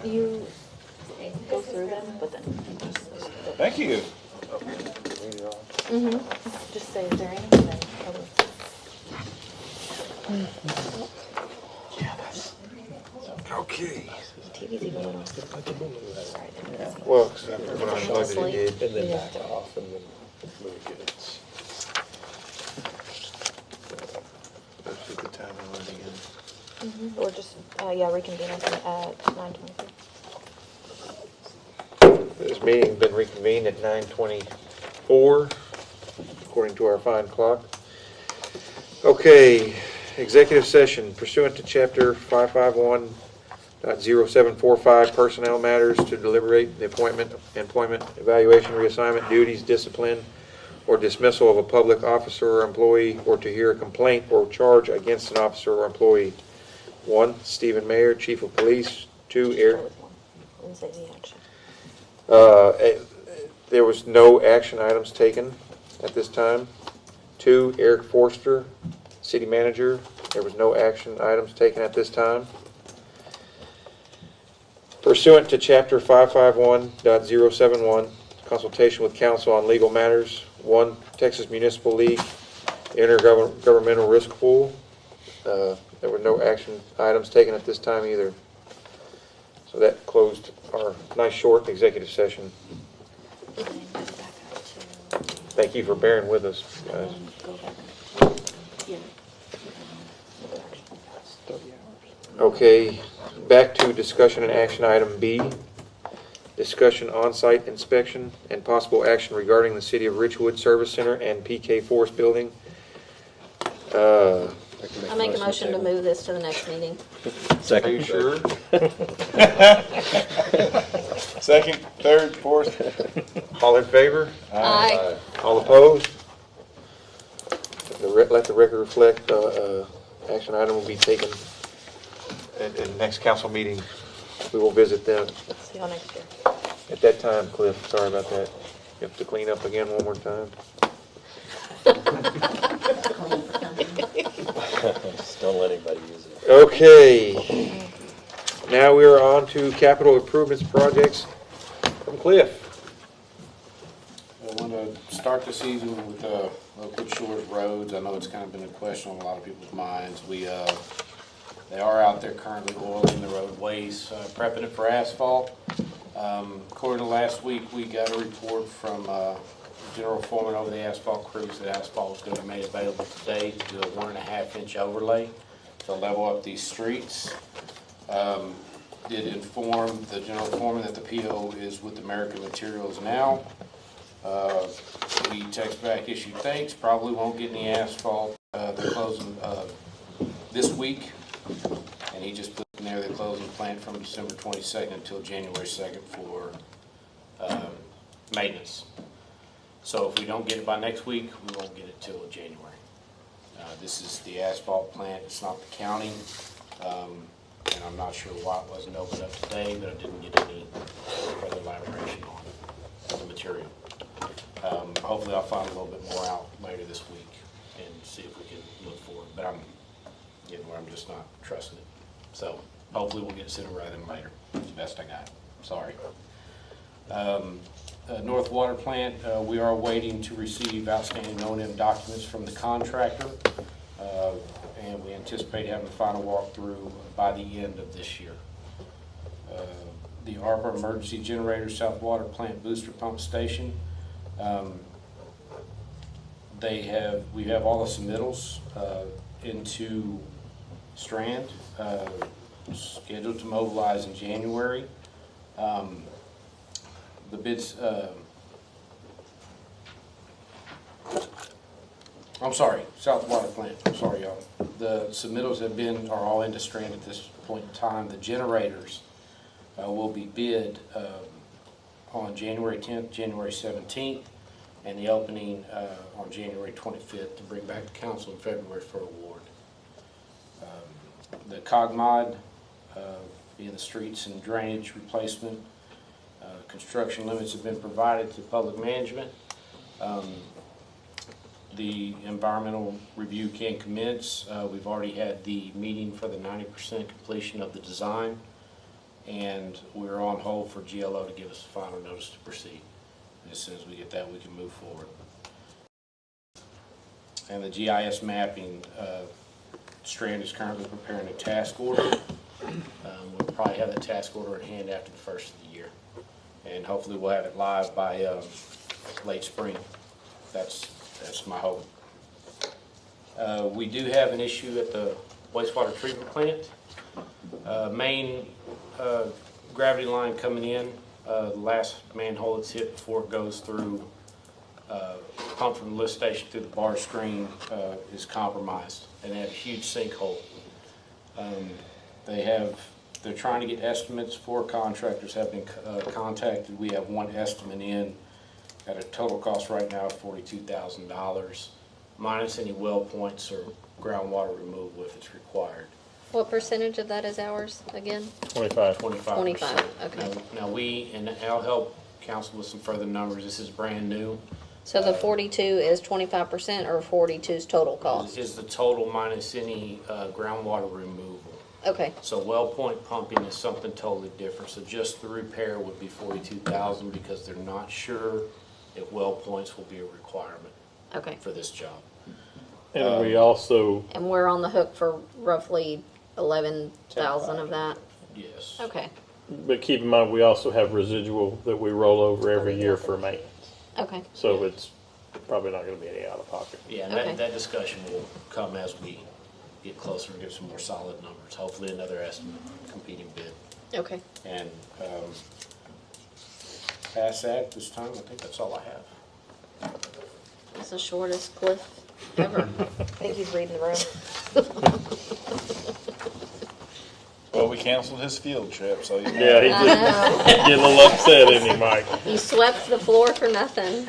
You go through them, but then. Thank you. Just say, is there anything that Okay. TV's even little. Well, when I looked at it, And then Yeah. back off and then move it. let's see the time on it again. Or just, reconvene us at 9:23. This meeting's been reconvened at 9:24, according to our fine clock. Okay, executive session pursuant to chapter 551.0745 personnel matters to deliberate the appointment, employment, evaluation, reassignment, duties, discipline, or dismissal of a public officer or employee, or to hear a complaint or charge against an officer or employee. 1, Stephen Mayer, Chief of Police. 2, Eric. Start with one. And say the action. There was no action items taken at this time. 2, Eric Forster, City Manager. There was no action items taken at this time. Pursuant to Chapter 551.071, consultation with counsel on legal matters. 1, Texas Municipal League Intergovernmental Risk Pool. There were no action items taken at this time either. So that closed our nice short executive session. Thank you for bearing with us, guys. Go back. Yeah. Okay, back to discussion and action item B. Discussion on-site inspection and possible action regarding the City of Richwood Service Center and PK Forest Building. I make a motion to move this to the next meeting. Are you sure? Second, third, fourth. All in favor? Aye. All opposed? Let the record reflect, action item will be taken at the next council meeting. We will visit them See y'all next year. at that time. Cliff, sorry about that. You have to clean up again one more time. Just don't let anybody use it. Okay. Now we are on to capital improvements projects from Cliff. I want to start the season with local short roads. I know it's kind of been a question on a lot of people's minds. They are out there currently oiling the roadways, prepping it for asphalt. According to last week, we got a report from General Foreman over the asphalt crews that asphalt was going to be made available today to do a 1.5-inch overlay to level up these streets. Did inform the General Foreman that the PO is with American Materials now. We text back, issue thanks, probably won't get any asphalt. They're closing this week, and he just put in there they're closing the plant from December 22nd until January 2nd for maintenance. So if we don't get it by next week, we won't get it till January. This is the asphalt plant, it's not the county, and I'm not sure why it wasn't opened up today, but I didn't get any further elaboration on the material. Hopefully I'll find a little bit more out later this week and see if we can move forward, but I'm getting where I'm just not trusting it. So hopefully we'll get it sooner rather than later. It's the best I got, sorry. North Water Plant, we are waiting to receive outstanding O&M documents from the contractor, and we anticipate having the final walkthrough by the end of this year. The ARPA Emergency Generator South Water Plant Booster Pump Station, we have all the submittals into Strand, scheduled to mobilize in January. The bids, I'm sorry, South Water Plant, I'm sorry y'all. The submittals are all into Strand at this point in time. The generators will be bid on January 10th, January 17th, and the opening on January 25th to bring back to council in February for award. The COGMOD, being the streets and drainage replacement, construction limits have been provided to public management. The environmental review can commence. We've already had the meeting for the 90% completion of the design, and we're on hold for GLO to give us a final notice to proceed. And as soon as we get that, we can move forward. And the GIS mapping, Strand is currently preparing a task order. We'll probably have the task order in hand after the first of the year. And hopefully we'll have it live by late spring. That's my hope. We do have an issue at the wastewater treatment plant. Main gravity line coming in, the last manhole it's hit before it goes through, pump from the lift station through the bar screen is compromised, and they have a huge sinkhole. They're trying to get estimates. 4 contractors have been contacted. We have 1 estimate in at a total cost right now of $42,000, minus any well points or groundwater removal if it's required. What percentage of that is ours again? 25. 25%. 25, okay. Now and I'll help council with some further numbers. This is brand new. So the 42 is 25% or 42's total cost? Is the total minus any groundwater removal. Okay, So well point pumping is something totally different. So just the repair would be $42,000 because they're not sure if well points will be a requirement okay. for this job. And we also, And we're on the hook for roughly 11,000 of that? Yes. Okay, but keep in mind, we also have residual that we roll over every year for maintenance. okay, So it's probably not gonna be any out of pocket. Yeah, and Okay. that discussion will come as we get closer and get some more solid numbers. Hopefully another estimate, competing bid. okay. And past that, this time, I think that's all I have. That's the shortest cliff ever. I think he's reading the room. Well, we canceled his field trip, so you know. Yeah, he did get a little upset, didn't he, Mike? You swept the floor for nothing.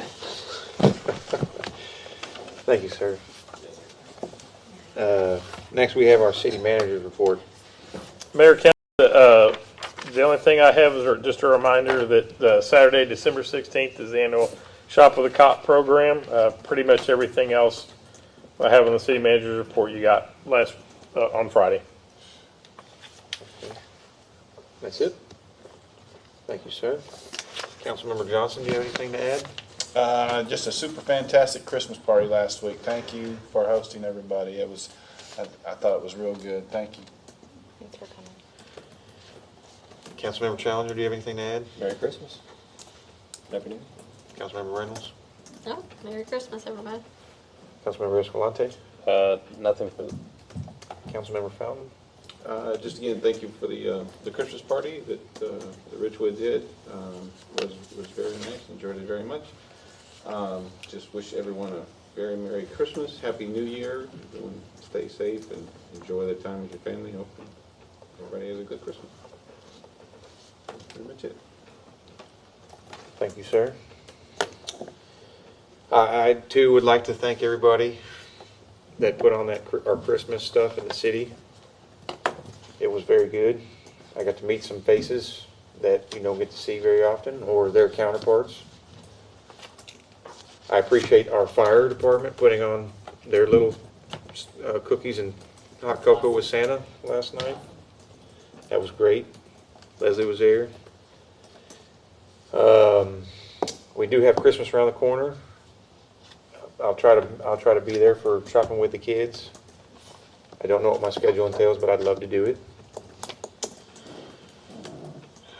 Thank you, sir. Next, we have our city manager's report. Mayor, Council, the only thing I have is just a reminder that Saturday, December 16th is the annual Shop with a Cop program. Pretty much everything else I have on the city manager's report you got on Friday. That's it? Thank you, sir. Councilmember Johnson, do you have anything to add? Just a super fantastic Christmas party last week. Thank you for hosting everybody. I thought it was real good. Thank you. Thanks for coming. Councilmember Challenger, do you have anything to add? Merry Christmas. Happy New Year. Councilmember Reynolds? Oh, Merry Christmas, everybody. Councilmember Escalante? Nothing for Councilmember Fountain? Just again, thank you for the Christmas party that Richwood did. Was very nice. Enjoyed it very much. Just wish everyone a very Merry Christmas, Happy New Year. Everyone stay safe and enjoy the time with your family. Hope everybody has a good Christmas. That's pretty much it. Thank you, sir. I too would like to thank everybody that put on our Christmas stuff in the city. It was very good. I got to meet some faces that you don't get to see very often, or their counterparts. I appreciate our fire department putting on their little cookies and hot cocoa with Santa last night. That was great. Leslie was there. We do have Christmas around the corner. I'll try to be there for shopping with the kids. I don't know what my schedule entails, but I'd love to do it.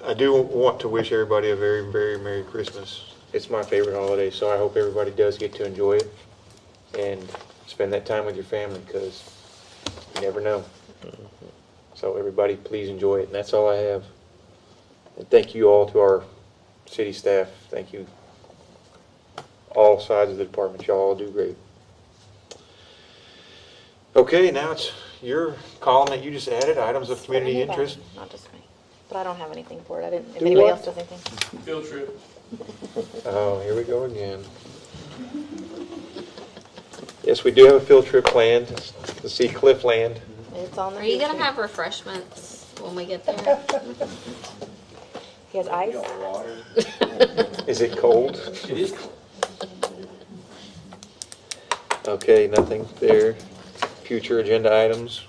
I do want to wish everybody a very, very Merry Christmas. It's my favorite holiday, so I hope everybody does get to enjoy it and spend that time with your family, because you never know. So everybody, please enjoy it, and that's all I have. And thank you all to our city staff. Thank you. All sides of the department, y'all all do great. Okay, now it's your column that you just added, items of community For anybody, interest. Not just me. But I don't have anything for it. I didn't, if Do anybody what? else does anything. Field trip. Oh, here we go again. Yes, we do have a field trip planned to see Cliffland. It's on the Are you future. gonna have refreshments when we get there? He has ice. Water. Is it cold? It is cold. Okay, nothing there. Future agenda items,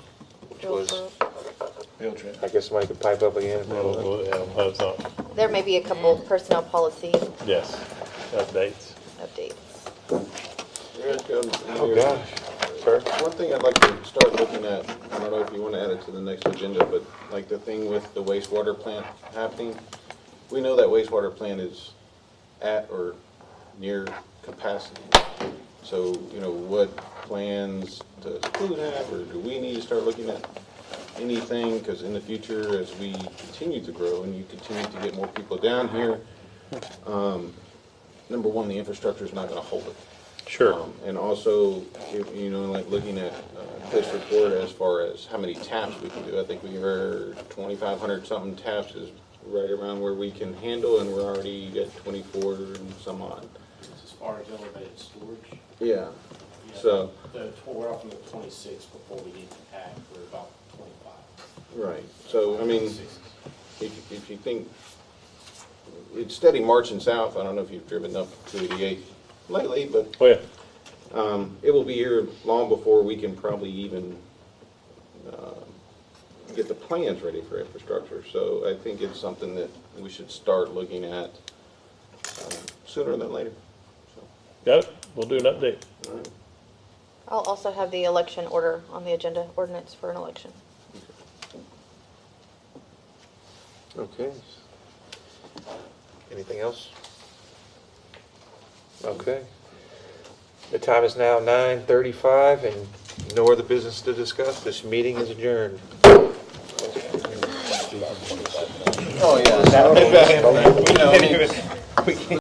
which Field was trip. Field trip. I guess somebody could pipe up again. That's not, There may be a couple personnel policy yes, updates. updates. Oh, gosh. Sir? One thing I'd like to start looking at, I don't know if you want to add it to the next agenda, but like the thing with the wastewater plant happening, we know that wastewater plant is at or near capacity. So, you know, what plans does food have, or do we need to start looking at anything? Because in the future, as we continue to grow and you continue to get more people down here, number one, the infrastructure is not going to hold it. Sure. And also, you know, like looking at this report as far as how many taps we can do. I think we were 2,500 something taps is right around where we can handle, and we're already at 24 and some odd. As far as elevated storage. Yeah. So, We're up from the 26 before we need to pack, we're about 25. right. So, I mean, if you think, it's steady marching south. I don't know if you've driven up 288 lately, but Oh, yeah. it will be here long before we can probably even get the plans ready for infrastructure. So I think it's something that we should start looking at sooner than later. So, Got it? We'll do an update. all right. I'll also have the election order on the agenda, ordinance for an election. Okay. Anything else? Okay. The time is now 9:35 and no other business to discuss. This meeting is adjourned. Oh, yeah.